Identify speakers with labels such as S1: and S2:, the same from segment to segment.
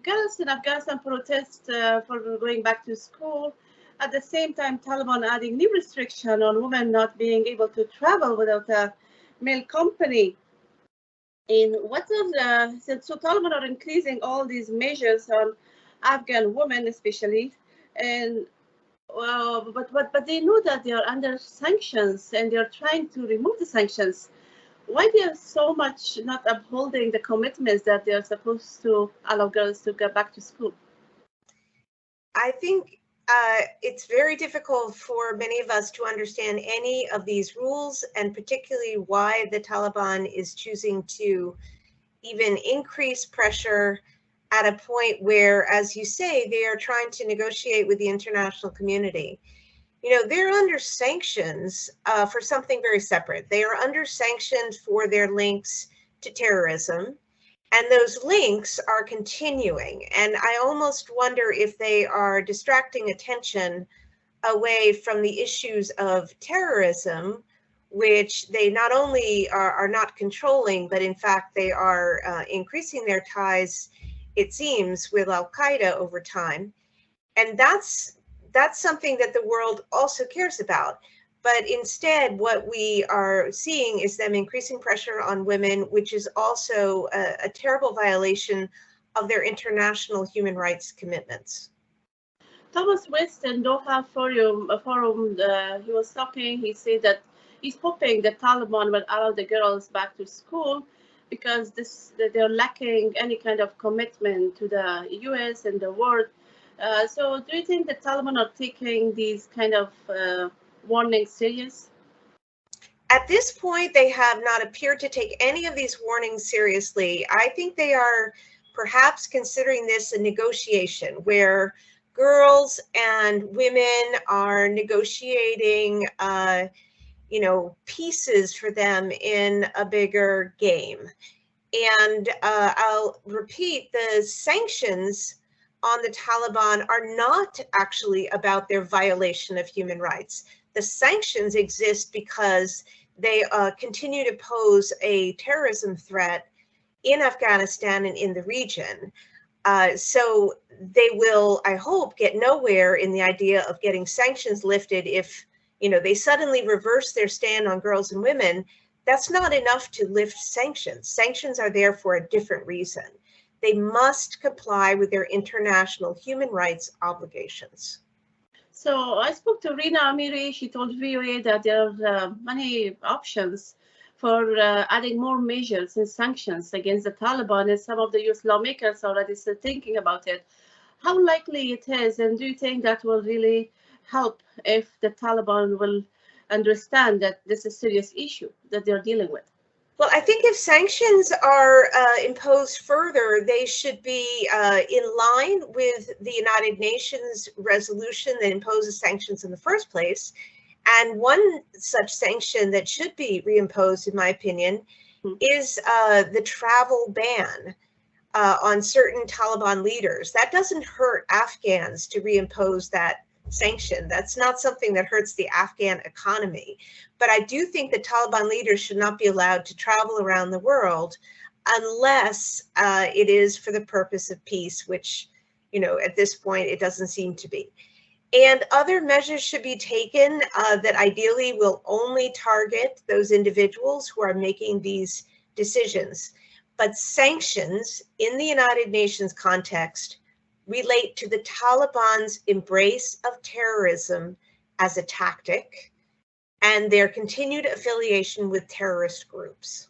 S1: girls in Afghanistan protest for going back to school. At the same time, Taliban adding new restriction on women not being able to travel without a male company. In what are so Taliban are increasing all these measures on Afghan women, especially, and but they know that they are under sanctions and they are trying to remove the sanctions. Why they are so much not upholding the commitments that they are supposed to allow girls to go back to school?
S2: I think it's very difficult for many of us to understand any of these rules, and particularly why the Taliban is choosing to even increase pressure at a point where, as you say, they are trying to negotiate with the international community. You know, they're under sanctions for something very separate. They are under sanctions for their links to terrorism. And those links are continuing. And I almost wonder if they are distracting attention away from the issues of terrorism, which they not only are not controlling, but in fact, they are increasing their ties, it seems, with Al-Qaeda over time. And that's something that the world also cares about. But instead, what we are seeing is them increasing pressure on women, which is also a terrible violation of their international human rights commitments.
S1: Thomas West in Doha Forum, he was talking, he said that he's hoping the Taliban will allow the girls back to school because they're lacking any kind of commitment to the US and the world. So do you think the Taliban are taking these kind of warnings serious?
S2: At this point, they have not appeared to take any of these warnings seriously. I think they are perhaps considering this a negotiation where girls and women are negotiating, pieces for them in a bigger game. And I'll repeat, the sanctions on the Taliban are not actually about their violation of human rights. The sanctions exist because they continue to pose a terrorism threat in Afghanistan and in the region. So they will, I hope, get nowhere in the idea of getting sanctions lifted if, they suddenly reverse their stand on girls and women. That's not enough to lift sanctions. Sanctions are there for a different reason. They must comply with their international human rights obligations.
S1: So I spoke to Rina Amiri. She told VOA that there are many options for adding more measures and sanctions against the Taliban, and some of the US lawmakers already still thinking about it. How likely it is, and do you think that will really help if the Taliban will understand that this is a serious issue that they're dealing with?
S2: Well, I think if sanctions are imposed further, they should be in line with the United Nations resolution that imposes sanctions in the first place. And one such sanction that should be reimposed, in my opinion, is the travel ban on certain Taliban leaders. That doesn't hurt Afghans to reimpose that sanction. That's not something that hurts the Afghan economy. But I do think that Taliban leaders should not be allowed to travel around the world unless it is for the purpose of peace, which, at this point, it doesn't seem to be. And other measures should be taken that ideally will only target those individuals who are making these decisions. But sanctions in the United Nations context relate to the Taliban's embrace of terrorism as a tactic and their continued affiliation with terrorist groups.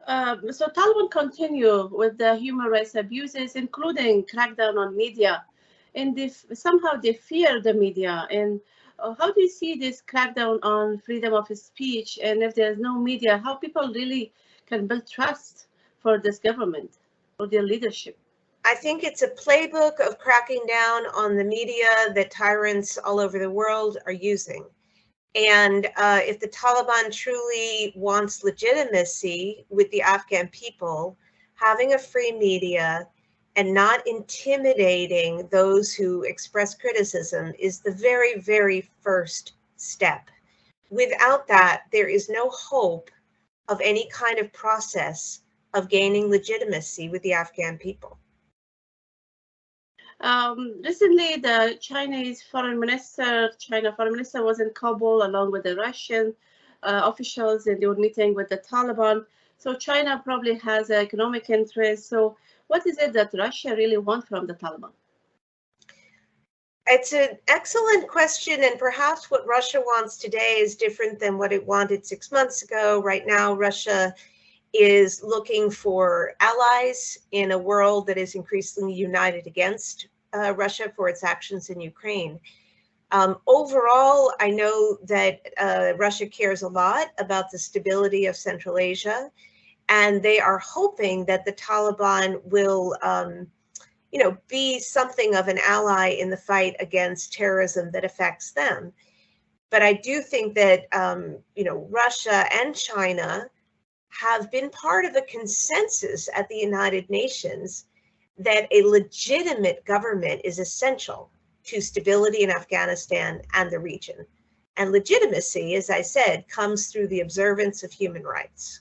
S1: So Taliban continue with the human rights abuses, including crackdown on media, and somehow they fear the media. And how do you see this crackdown on freedom of speech? And if there's no media, how people really can build trust for this government or their leadership?
S2: I think it's a playbook of cracking down on the media that tyrants all over the world are using. And if the Taliban truly wants legitimacy with the Afghan people, having a free media and not intimidating those who express criticism is the very, very first step. Without that, there is no hope of any kind of process of gaining legitimacy with the Afghan people.
S1: Recently, the China foreign minister was in Kabul along with the Russian officials, and they were meeting with the Taliban. So China probably has an economic interest. So what is it that Russia really wants from the Taliban?
S2: It's an excellent question, and perhaps what Russia wants today is different than what it wanted 6 months ago. Right now, Russia is looking for allies in a world that is increasingly united against Russia for its actions in Ukraine. Overall, I know that Russia cares a lot about the stability of Central Asia, and they are hoping that the Taliban will be something of an ally in the fight against terrorism that affects them. But I do think that, Russia and China have been part of a consensus at the United Nations that a legitimate government is essential to stability in Afghanistan and the region. And legitimacy, as I said, comes through the observance of human rights.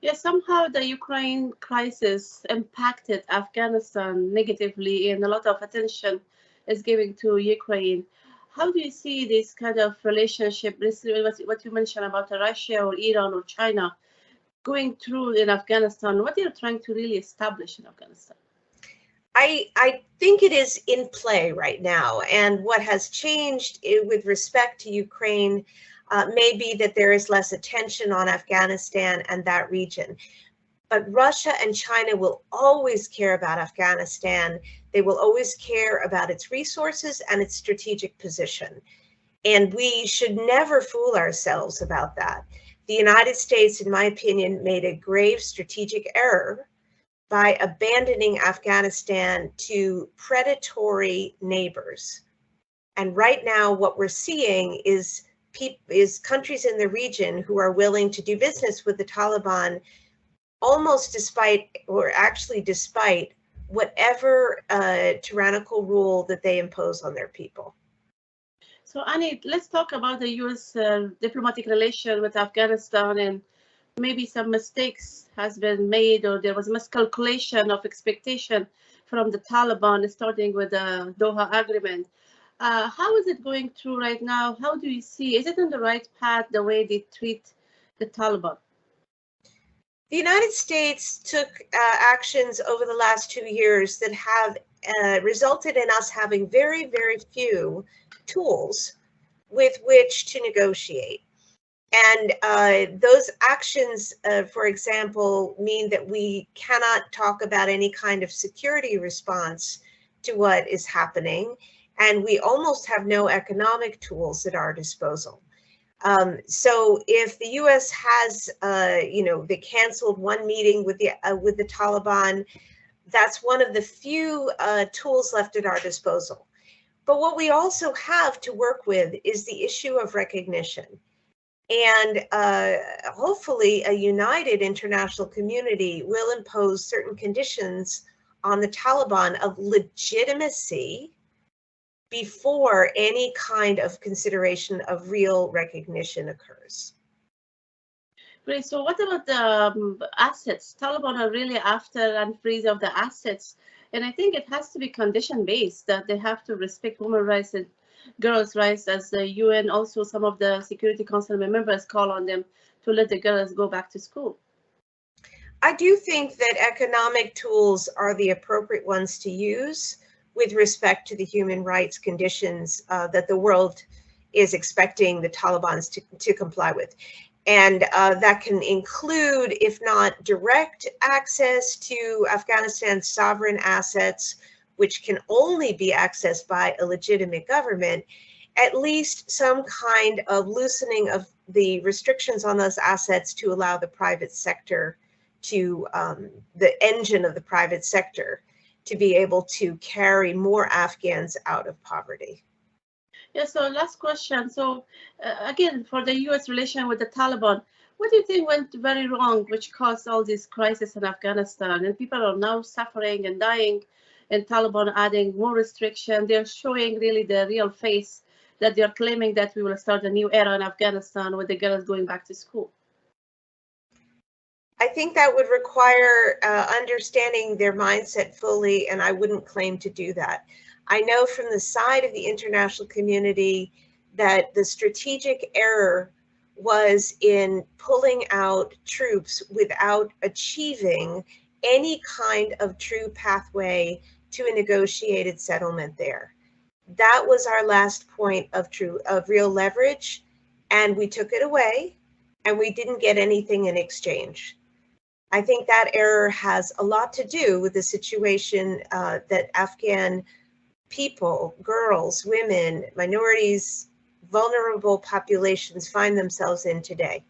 S1: Yes, somehow the Ukraine crisis impacted Afghanistan negatively, and a lot of attention is given to Ukraine. How do you see this kind of relationship, what you mentioned about Russia or Iran or China, going through in Afghanistan? What are you trying to really establish in Afghanistan?
S2: I think it is in play right now. And what has changed with respect to Ukraine may be that there is less attention on Afghanistan and that region. But Russia and China will always care about Afghanistan. They will always care about its resources and its strategic position. And we should never fool ourselves about that. The United States, in my opinion, made a grave strategic error by abandoning Afghanistan to predatory neighbors. And right now, what we're seeing is countries in the region who are willing to do business with the Taliban almost despite whatever tyrannical rule that they impose on their people.
S1: So Annie, let's talk about the U.S. Diplomatic relation with Afghanistan, and maybe some mistakes has been made, or there was miscalculation of expectation from the Taliban, starting with the Doha Agreement. How is it going through right now? How do you see, is it on the right path, the way they treat the Taliban?
S2: The United States took actions over the last 2 years that have resulted in us having very, very few tools with which to negotiate. And those actions, for example, mean that we cannot talk about any kind of security response to what is happening, and we almost have no economic tools at our disposal. So if the U.S. has, they canceled one meeting with the Taliban, that's one of the few tools left at our disposal. But what we also have to work with is the issue of recognition. And hopefully a united international community will impose certain conditions on the Taliban of legitimacy before any kind of consideration of real recognition occurs.
S1: Great. So what about the assets? Taliban are really after unfreeze of the assets. And I think it has to be condition-based, that they have to respect human rights and girls' rights, as the UN, also some of the Security Council members call on them to let the girls go back to school.
S2: I do think that economic tools are the appropriate ones to use with respect to the human rights conditions that the world is expecting the Taliban to comply with. And that can include, if not direct access to Afghanistan's sovereign assets, which can only be accessed by a legitimate government, at least some kind of loosening of the restrictions on those assets to allow the private sector to, the engine of the private sector, to be able to carry more Afghans out of poverty.
S1: Yeah, so last question. So again, for the U.S. relation with the Taliban, what do you think went very wrong, which caused all this crisis in Afghanistan? And people are now suffering and dying, and Taliban adding more restriction. They're showing really the real face, that they're claiming that we will start a new era in Afghanistan with the girls going back to school.
S2: I think that would require understanding their mindset fully, and I wouldn't claim to do that. I know from the side of the international community that the strategic error was in pulling out troops without achieving any kind of true pathway to a negotiated settlement there. That was our last point of real leverage, and we took it away, and we didn't get anything in exchange. I think that error has a lot to do with the situation that Afghan people, girls, women, minorities, vulnerable populations find themselves in today.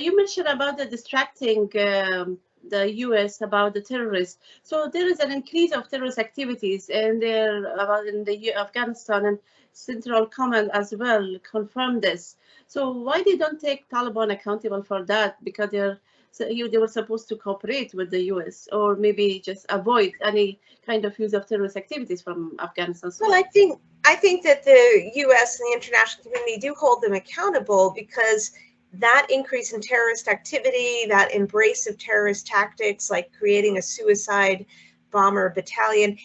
S1: You mentioned about the distracting the U.S. about the terrorists. So there is an increase of terrorist activities, and there about in the Afghanistan and Central Command as well confirm this. So why they don't take Taliban accountable for that? Because they were supposed to cooperate with the U.S. or maybe just avoid any kind of use of terrorist activities from Afghanistan.
S2: Well, I think that the U.S. and the international community do hold them accountable, because that increase in terrorist activity, that embrace of terrorist tactics like creating a suicide bomber battalion,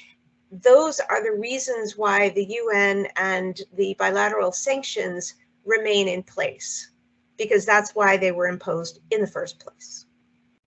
S2: those are the reasons why the UN and the bilateral sanctions remain in place, because that's why they were imposed in the first place.